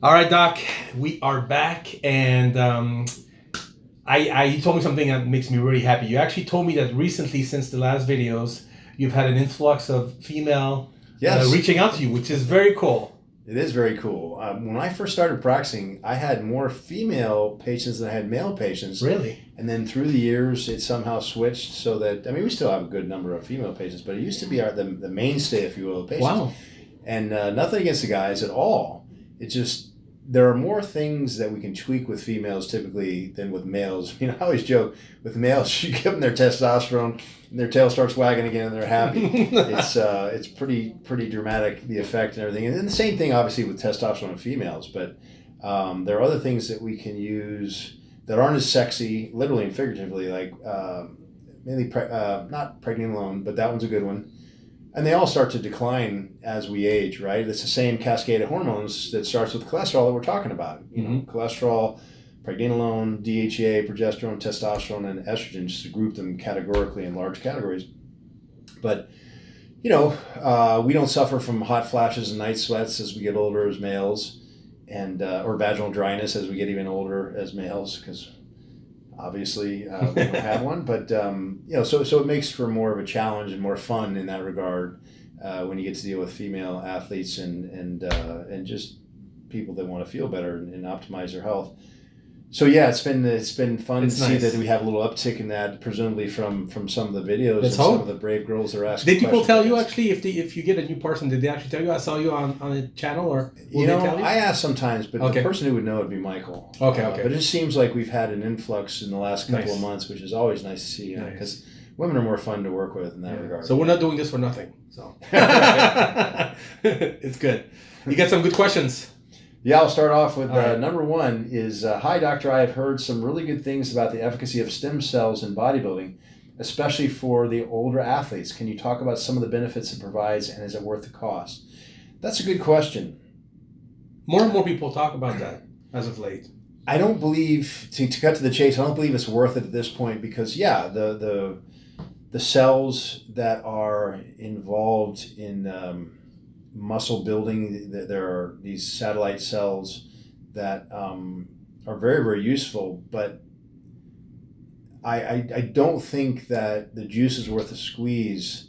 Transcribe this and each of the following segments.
All right, Doc, we are back, and you told me something that makes me really happy. You actually told me that recently, since the last videos, you've had an influx of female reaching out to you, which is very cool. It is very cool. When I first started practicing, I had more female patients than I had male patients. Really? And then through the years, it somehow switched so that, I mean, we still have a good number of female patients, but it used to be the mainstay, if you will, of patients. Wow. And nothing against the guys at all. It's just, there are more things that we can tweak with females typically than with males. I always joke, with males, you give them their testosterone and their tail starts wagging again and they're happy. It's pretty dramatic, the effect and everything. And then the same thing, obviously, with testosterone in females. But there are other things that we can use that aren't as sexy, literally and figuratively, like mainly, not pregnenolone, but that one's a good one. And they all start to decline as we age, right? It's the same cascade of hormones that starts with cholesterol that we're talking about. Cholesterol, pregnenolone, DHEA, progesterone, testosterone, and estrogen, just to group them categorically in large categories. But, we don't suffer from hot flashes and night sweats as we get older as males, and or vaginal dryness as we get even older as males, because obviously, we don't have one, but so it makes for more of a challenge and more fun in that regard when you get to deal with female athletes and just people that want to feel better and optimize their health. So yeah, it's been fun to see that we have a little uptick in that, presumably from some of the videos and some of the brave girls that are asking. Did people tell you actually if you get a new person? Did they actually tell you? I saw you on a channel, or will they tell you? I ask sometimes, but the person who would know would be Michael. Okay. But it just seems like we've had an influx in the last couple of months, which is always nice to see, because women are more fun to work with in that regard. So we're not doing this for nothing. So it's good. You got some good questions. Yeah, I'll start off with number one is, hi, doctor, I have heard some really good things about the efficacy of stem cells in bodybuilding, especially for the older athletes. Can you talk about some of the benefits it provides, and is it worth the cost? That's a good question. More and more people talk about that as of late. I don't believe, to cut to the chase, I don't believe it's worth it at this point because, the cells that are involved in muscle building, there are these satellite cells that are very, very useful, but I don't think that the juice is worth the squeeze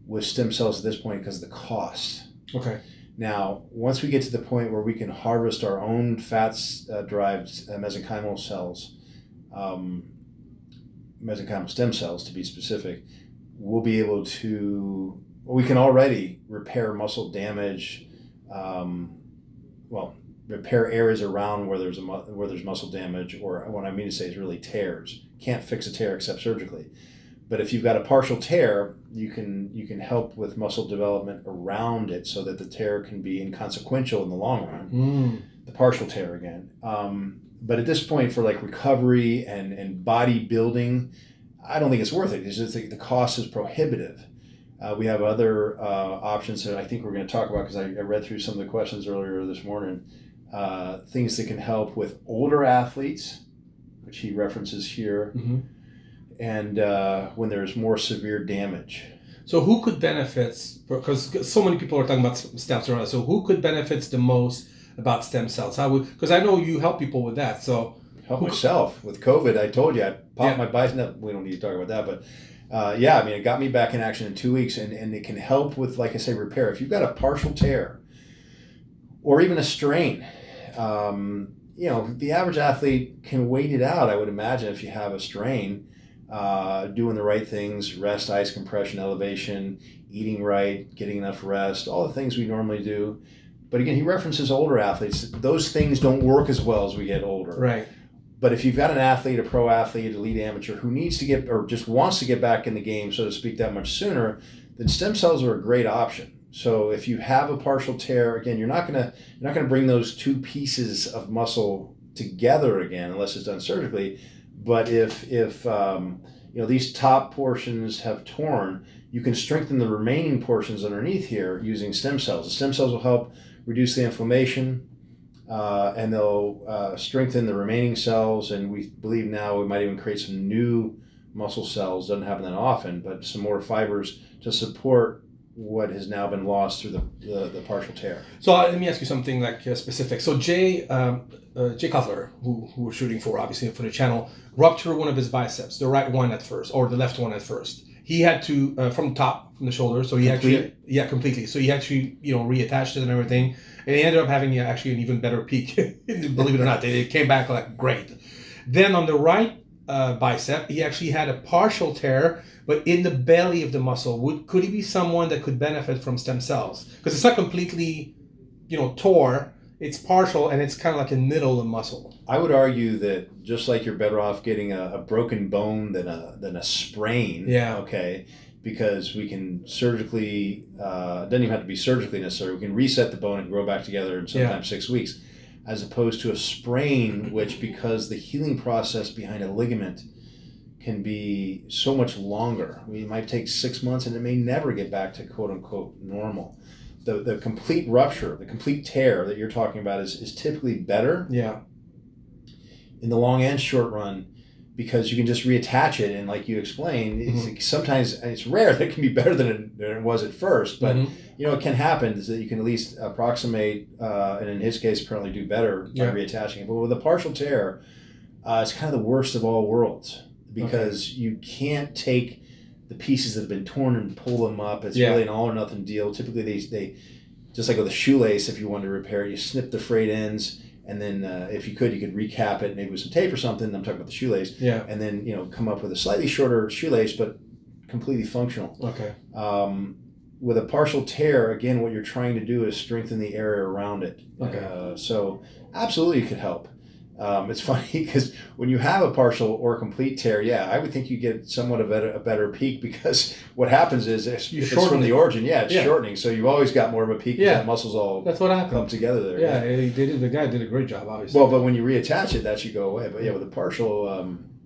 with stem cells at this point because of the cost. Okay. Now, once we get to the point where we can harvest our own fats-derived mesenchymal cells, mesenchymal stem cells to be specific, we'll be able to, we can already repair muscle damage, repair areas around where there's muscle damage, or what I mean to say is really tears. Can't fix a tear except surgically. But if you've got a partial tear, you can help with muscle development around it so that the tear can be inconsequential in the long run. The partial tear again. But at this point, for like recovery and bodybuilding, I don't think it's worth it. It's just the cost is prohibitive. We have other options that I think we're going to talk about because I read through some of the questions earlier this morning. Things that can help with older athletes, which he references here, and when there's more severe damage. So who could benefit, because so many people are talking about stem cells, so who could benefit the most about stem cells? Because I know you help people with that. So help myself with COVID. I told you I popped my bicep. No, we don't need to talk about that, but it got me back in action in 2 weeks, and it can help with, like I say, repair. If you've got a partial tear or even a strain, the average athlete can wait it out, I would imagine, if you have a strain, doing the right things, rest, ice compression, elevation, eating right, getting enough rest, all the things we normally do. But again, he references older athletes. Those things don't work as well as we get older. Right. But if you've got an athlete, a pro athlete, elite amateur who needs to get, or just wants to get back in the game, so to speak, that much sooner, then stem cells are a great option. So if you have a partial tear, again, you're not gonna bring those two pieces of muscle together again unless it's done surgically. But if these top portions have torn, you can strengthen the remaining portions underneath here using stem cells. The stem cells will help reduce the inflammation. And they'll strengthen the remaining cells, and we believe now we might even create some new muscle cells. Doesn't happen that often, but some more fibers to support what has now been lost through the partial tear. So let me ask you something like specific. So Jay Cutler, who we're shooting for, obviously for the channel, ruptured one of his biceps, the right one at first, or the left one at first. He had to from the top, from the shoulder. So he completely. So he actually reattached it and everything, and he ended up having actually an even better peak. Believe it or not, it came back like great. Then on the right bicep, he actually had a partial tear, but in the belly of the muscle. Could he be someone that could benefit from stem cells? Because it's not completely, tore. It's partial, and it's kind of like a middle of muscle. I would argue that just like you're better off getting a broken bone than a sprain. Yeah. Okay. Because we can surgically, it doesn't even have to be surgically necessary. We can reset the bone and grow back together in sometimes 6 weeks, as opposed to a sprain, which, because the healing process behind a ligament can be so much longer. It might take 6 months, and it may never get back to quote unquote normal. The complete rupture, the complete tear that you're talking about is typically better. Yeah. In the long and short run, because you can just reattach it, and like you explained, sometimes it's rare that it can be better than it was at first, but it can happen, is that you can at least approximate, and in his case apparently do better by reattaching it. But with a partial tear, it's kind of the worst of all worlds, because you can't take the pieces that have been torn and pull them up. It's really an all or nothing deal. Typically they just like with a shoelace, if you wanted to repair it, you snip the frayed ends, and then if you could recap it maybe with some tape or something. I'm talking about the shoelace. Yeah. And then come up with a slightly shorter shoelace, but completely functional. Okay. With a partial tear, again, what you're trying to do is strengthen the area around it. Okay. So absolutely it could help. It's funny because when you have a partial or complete tear, I would think you get somewhat of a better peak, because what happens is if it's from the origin, it's shortening. So you've always got more of a peak because the muscles all that's what happened. come together there. Yeah, the guy did a great job, obviously. Well, but when you reattach it, that should go away. But with a partial,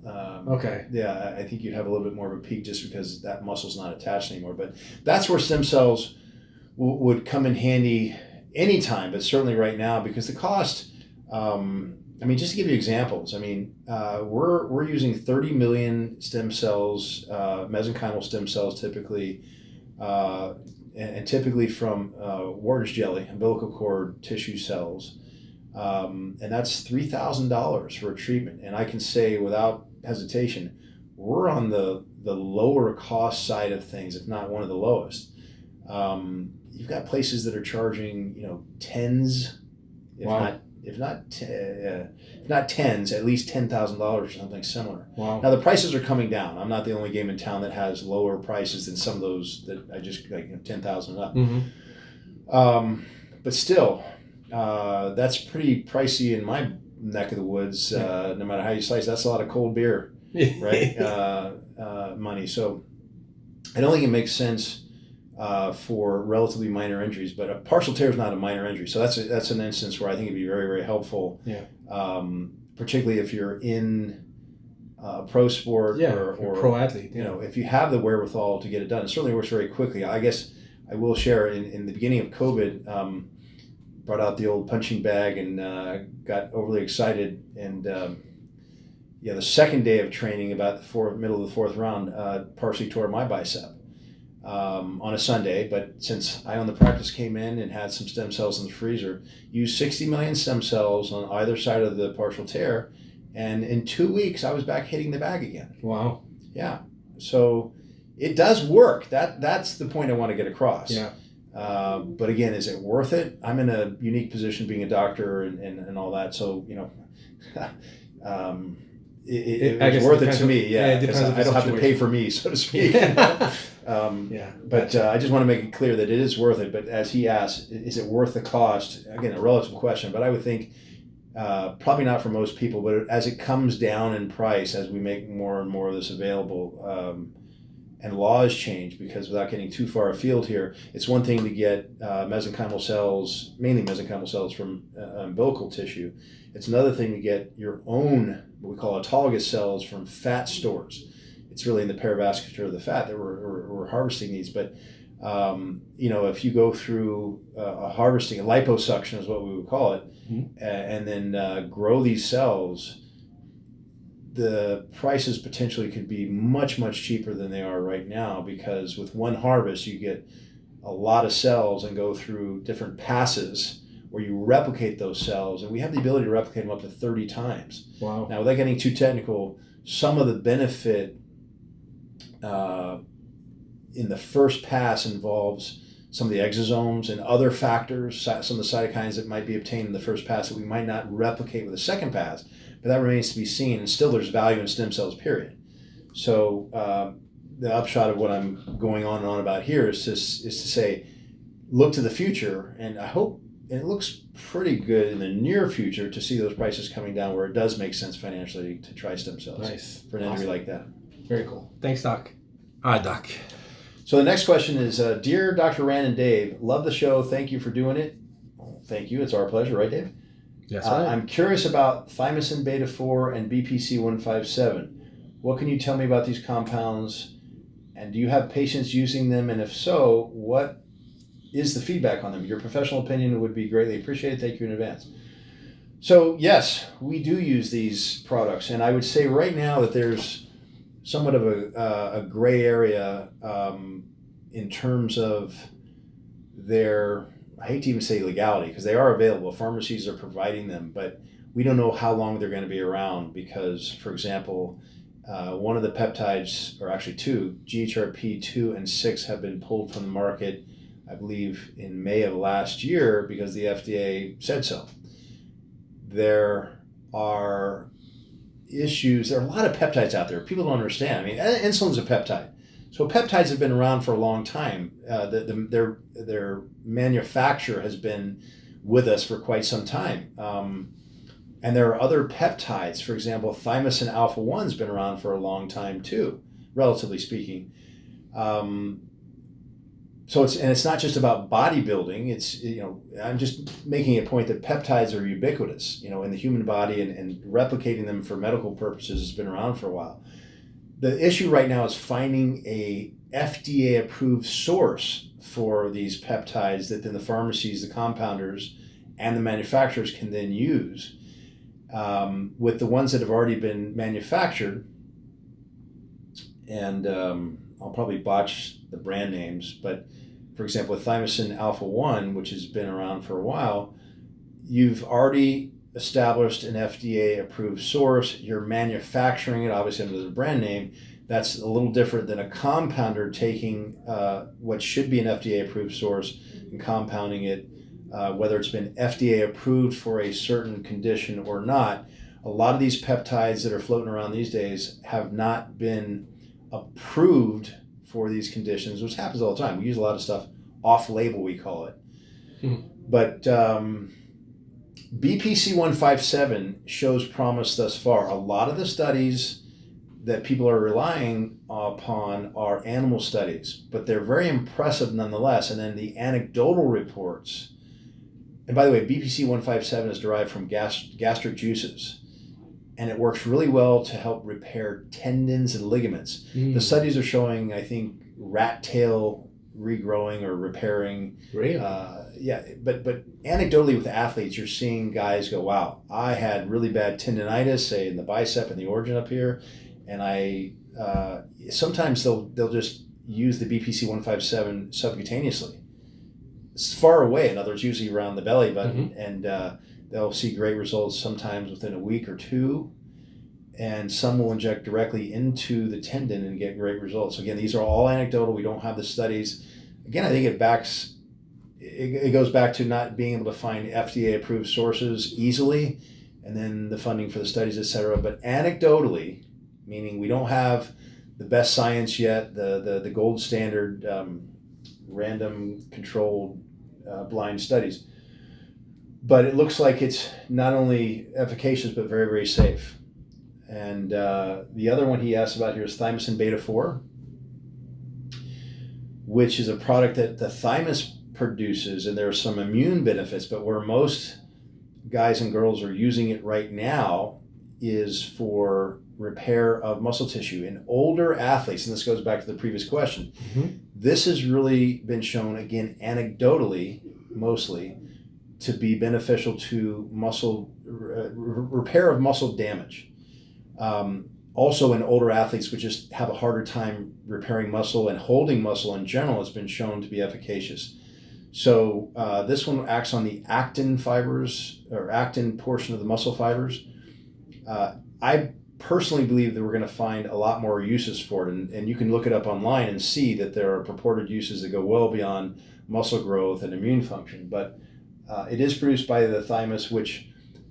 I think you'd have a little bit more of a peak just because that muscle's not attached anymore. But that's where stem cells would come in handy anytime, but certainly right now, because the cost. Just to give you examples, we're using 30 million stem cells, mesenchymal stem cells typically, and typically from Warder's jelly, umbilical cord tissue cells, and that's $3,000 for a treatment. And I can say without hesitation, we're on the lower cost side of things, if not one of the lowest. You've got places that are charging, tens, if not tens, at least $10,000 or something similar. Wow. Now the prices are coming down. I'm not the only game in town that has lower prices than some of those that I just like 10,000 up. But still, that's pretty pricey in my neck of the woods. No matter how you slice, that's a lot of cold beer, right? Money. So I don't think it makes sense for relatively minor injuries, but a partial tear is not a minor injury. So that's an instance where I think it'd be very, very helpful. Particularly if you're in pro sport or pro athlete. If you have the wherewithal to get it done. It certainly works very quickly. I guess I will share in the beginning of COVID, brought out the old punching bag and got overly excited, and the second day of training, about the middle of the fourth round, partially tore my bicep. On a Sunday, but since I owned the practice, came in and had some stem cells in the freezer, used 60 million stem cells on either side of the partial tear, and in 2 weeks I was back hitting the bag again. Wow. Yeah. So it does work. That's the point I want to get across. Yeah. But again, is it worth it? I'm in a unique position being a doctor and all that, so it's worth it to me, because I don't have to pay for me, so to speak. But I just want to make it clear that it is worth it. But as he asked, is it worth the cost? Again, a relative question, but I would think probably not for most people. But as it comes down in price, as we make more and more of this available, and laws change, because without getting too far afield here, it's one thing to get mesenchymal cells, mainly mesenchymal cells from umbilical tissue. It's another thing to get your own, what we call autologous cells, from fat stores. It's really in the perovasculature of the fat that we're harvesting these. But if you go through a harvesting, a liposuction is what we would call it, and then grow these cells, the prices potentially could be much, much cheaper than they are right now, because with one harvest you get a lot of cells and go through different passes where you replicate those cells, and we have the ability to replicate them up to 30 times. Wow. Now, without getting too technical, some of the benefit in the first pass involves some of the exosomes and other factors, some of the cytokines that might be obtained in the first pass that we might not replicate with the second pass, but that remains to be seen, and still there's value in stem cells, period. So the upshot of what I'm going on and on about here is to say, look to the future, and I hope, and it looks pretty good in the near future to see those prices coming down where it does make sense financially to try stem cells. Nice. For an injury like that. Very cool. Thanks, Doc. All right, Doc. So the next question is, Dear Dr. Rand and Dave, love the show. Thank you for doing it. Well, thank you. It's our pleasure, right, Dave? Yes, right. I'm curious about Thymosin Beta-4 and BPC-157. What can you tell me about these compounds? And do you have patients using them? And if so, what is the feedback on them? Your professional opinion would be greatly appreciated. Thank you in advance. So yes, we do use these products. And I would say right now that there's somewhat of a gray area in terms of their, I hate to even say legality, because they are available. Pharmacies are providing them, but we don't know how long they're going to be around because, for example, one of the peptides, or actually two, GHRP 2 and 6, have been pulled from the market, I believe, in May of last year because the FDA said so. There are issues. There are a lot of peptides out there. People don't understand. I mean, insulin's a peptide. So peptides have been around for a long time. Their manufacture has been with us for quite some time. And there are other peptides. For example, Thymosin alpha-1's been around for a long time too, relatively speaking. So it's not just about bodybuilding. It's, I'm just making a point that peptides are ubiquitous, in the human body, and replicating them for medical purposes has been around for a while. The issue right now is finding a FDA-approved source for these peptides that then the pharmacies, the compounders, and the manufacturers can then use. With the ones that have already been manufactured, and I'll probably botch the brand names, but for example, with Thymosin alpha-1, which has been around for a while, you've already established an FDA-approved source. You're manufacturing it, obviously under the brand name. That's a little different than a compounder taking what should be an FDA-approved source and compounding it, whether it's been FDA-approved for a certain condition or not. A lot of these peptides that are floating around these days have not been approved for these conditions, which happens all the time. We use a lot of stuff off-label, we call it. But BPC-157 shows promise thus far. A lot of the studies that people are relying upon are animal studies, but they're very impressive nonetheless. And then the anecdotal reports, and by the way, BPC-157 is derived from gastric juices, and it works really well to help repair tendons and ligaments. The studies are showing, I think, rat tail regrowing or repairing. Really? But anecdotally with athletes, you're seeing guys go, wow, I had really bad tendonitis, say in the bicep and the origin up here, and I sometimes they'll just use the BPC-157 subcutaneously. It's far away, in other words, usually around the belly button, and they'll see great results sometimes within a week or two, and some will inject directly into the tendon and get great results. Again, these are all anecdotal. We don't have the studies. Again, I think it goes back to not being able to find FDA-approved sources easily, and then the funding for the studies, et cetera. But anecdotally, meaning we don't have the best science yet, the gold standard random controlled blind studies. But it looks like it's not only efficacious, but very, very safe. And the other one he asked about here is Thymosin Beta-4, which is a product that the thymus produces, and there are some immune benefits, but where most guys and girls are using it right now is for repair of muscle tissue. In older athletes, and this goes back to the previous question, this has really been shown, again, anecdotally, mostly, to be beneficial to muscle repair of muscle damage. Also in older athletes, which just have a harder time repairing muscle and holding muscle in general, has been shown to be efficacious. So this one acts on the actin fibers, or actin portion of the muscle fibers. I personally believe that we're going to find a lot more uses for it, and you can look it up online and see that there are purported uses that go well beyond muscle growth and immune function. But it is produced by the thymus, which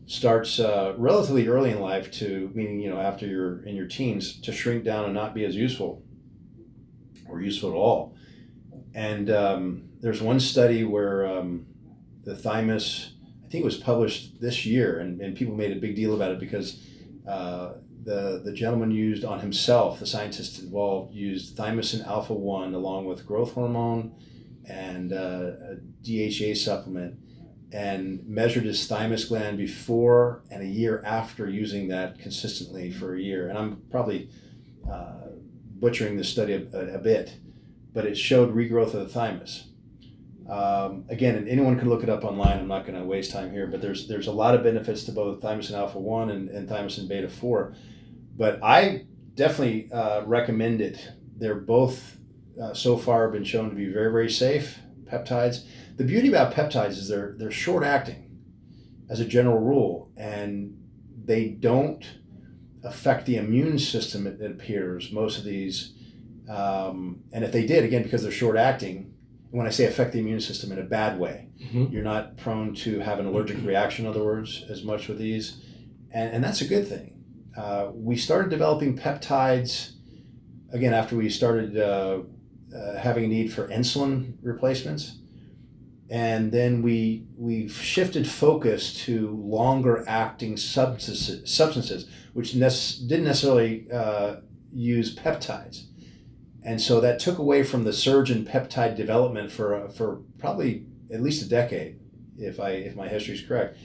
starts relatively early in life, meaning after you're in your teens, to shrink down and not be as useful or useful at all. And there's one study where the thymus, I think it was published this year, and people made a big deal about it because the gentleman used on himself, the scientist involved, used thymosin alpha-1 along with growth hormone and a DHA supplement, and measured his thymus gland before and a year after using that consistently for a year. And I'm probably butchering this study a bit, but it showed regrowth of the thymus. Again, and anyone can look it up online. I'm not going to waste time here, but there's a lot of benefits to both thymosin alpha-1 and thymosin beta-4. But I definitely recommend it. They're both so far been shown to be very, very safe peptides. The beauty about peptides is they're short acting as a general rule, and they don't affect the immune system, it appears, most of these. And if they did, again, because they're short acting, when I say affect the immune system in a bad way, you're not prone to have an allergic reaction, in other words, as much with these. And that's a good thing. We started developing peptides, again, after we started having a need for insulin replacements. And then we shifted focus to longer acting substances which didn't necessarily use peptides. And so that took away from the surge in peptide development for probably at least a decade, if my history is correct.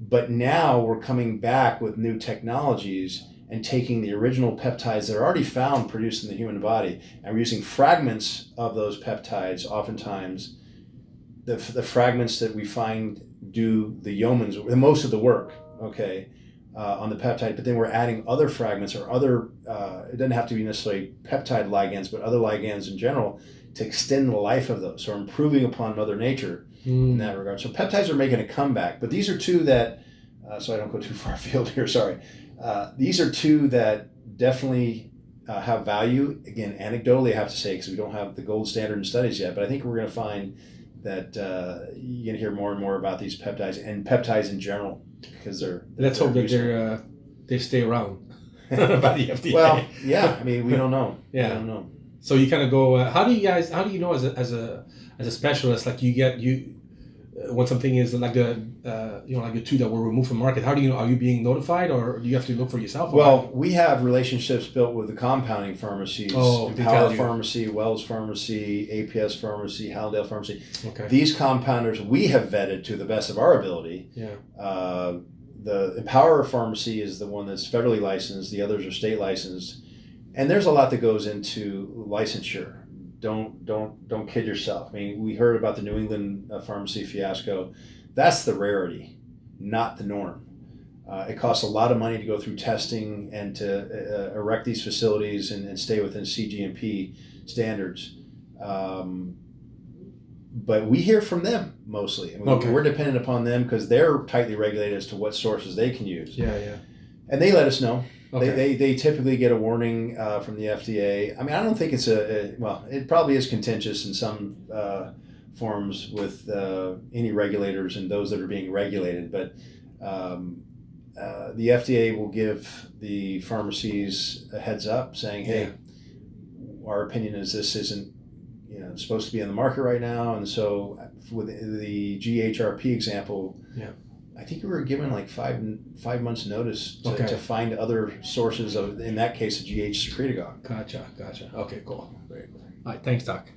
But now we're coming back with new technologies and taking the original peptides that are already found produced in the human body, and we're using fragments of those peptides, oftentimes the fragments that we find do most of the work, okay, on the peptide, but then we're adding other fragments or other, it doesn't have to be necessarily peptide ligands, but other ligands in general to extend the life of those, so improving upon Mother Nature in that regard. So peptides are making a comeback, but these are two that, so I don't go too far afield here, sorry. These are two that definitely have value. Again, anecdotally, I have to say, because we don't have the gold standard in studies yet, but I think we're going to find that you're going to hear more and more about these peptides and peptides in general, because let's hope that they stay around by the FDA. Well, yeah, I mean, we don't know. Yeah. We don't know. So you kind of go, how do you know as a specialist, like when something is like like the two that were removed from market, how do you know? Are you being notified, or do you have to look for yourself? Well, we have relationships built with the compounding pharmacies, Empower Pharmacy, Wells Pharmacy, APS Pharmacy, Hallandale Pharmacy. Okay. These compounders we have vetted to the best of our ability. Yeah. The Empower Pharmacy is the one that's federally licensed. The others are state licensed, and there's a lot that goes into licensure. Don't kid yourself. I mean, we heard about the New England pharmacy fiasco. That's the rarity, not the norm. It costs a lot of money to go through testing and to erect these facilities and stay within CGMP standards. But we hear from them mostly. I mean, we're dependent upon them because they're tightly regulated as to what sources they can use. Yeah. And they let us know. Okay. They typically get a warning from the FDA. I mean, I don't think it's it probably is contentious in some forms with any regulators and those that are being regulated, but the FDA will give the pharmacies a heads up saying, hey, our opinion is this isn't supposed to be on the market right now. And so with the GHRP example, I think we were given like 5 months notice to find other sources of, in that case, a GH secretagogue. Gotcha. Okay, cool. Very cool. All right, thanks, Doc.